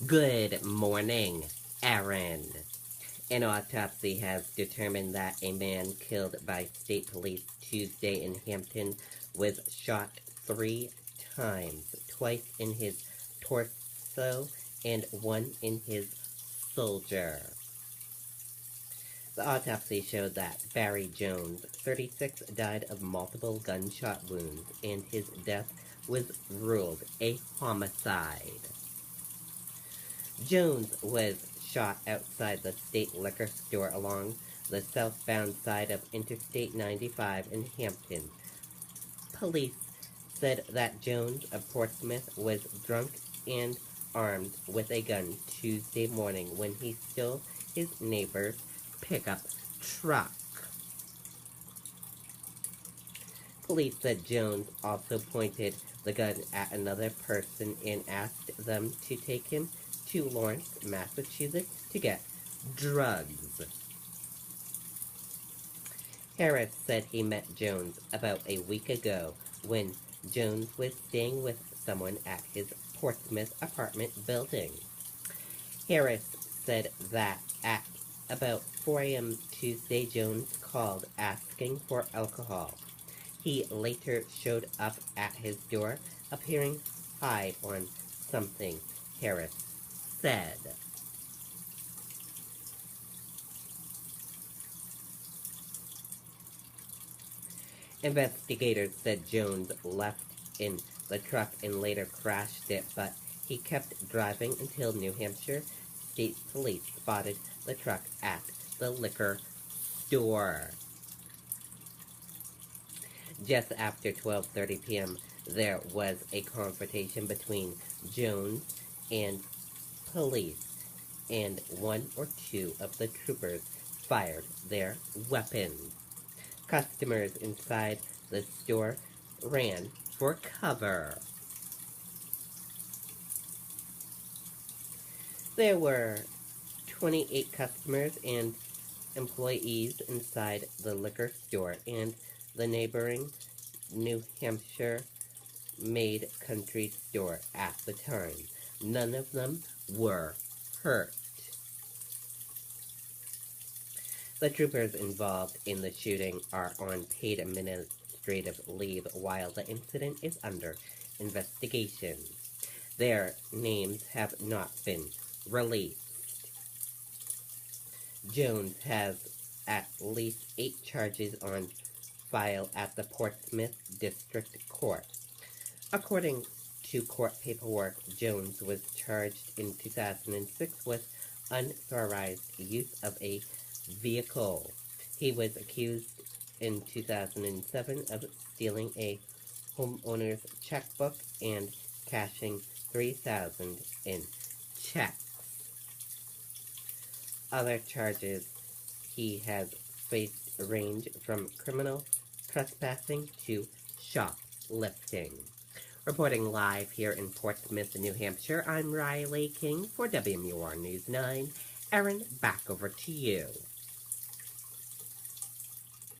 Good morning, Aaron. An autopsy has determined that a man killed by state police Tuesday in Hampton was shot 3 times, twice in his torso and one in his shoulder. The autopsy showed that Barry Jones, 36, died of multiple gunshot wounds, and his death was ruled a homicide. Jones was shot outside the state liquor store along the southbound side of Interstate 95 in Hampton. Police said that Jones of Portsmouth was drunk and armed with a gun Tuesday morning when he stole his neighbor's pickup truck. Police said Jones also pointed the gun at another person and asked them to take him to Lawrence, Massachusetts to get drugs. Harris said he met Jones about a week ago when Jones was staying with someone at his Portsmouth apartment building. Harris said that at about 4 a.m. Tuesday, Jones called asking for alcohol. He later showed up at his door, appearing high on something, Harris said. Investigators said Jones left in the truck and later crashed it, but he kept driving until New Hampshire State Police spotted the truck at the liquor store. Just after 12:30 p.m., there was a confrontation between Jones and police, and one or two of the troopers fired their weapons. Customers inside the store ran for cover. There were 28 customers and employees inside the liquor store and the neighboring New Hampshire made country store at the time. None of them were hurt. The troopers involved in the shooting are on paid administrative leave while the incident is under investigation. Their names have not been released. Jones has at least 8 charges on file at the Portsmouth District Court. According to court paperwork, Jones was charged in 2006 with unauthorized use of a vehicle. He was accused in 2007 of stealing a homeowner's checkbook and cashing $3,000 in checks. Other charges he has faced range from criminal trespassing to shoplifting. Reporting live here in Portsmouth, New Hampshire, I'm Riley King for WMUR News 9. Erin, back over to you.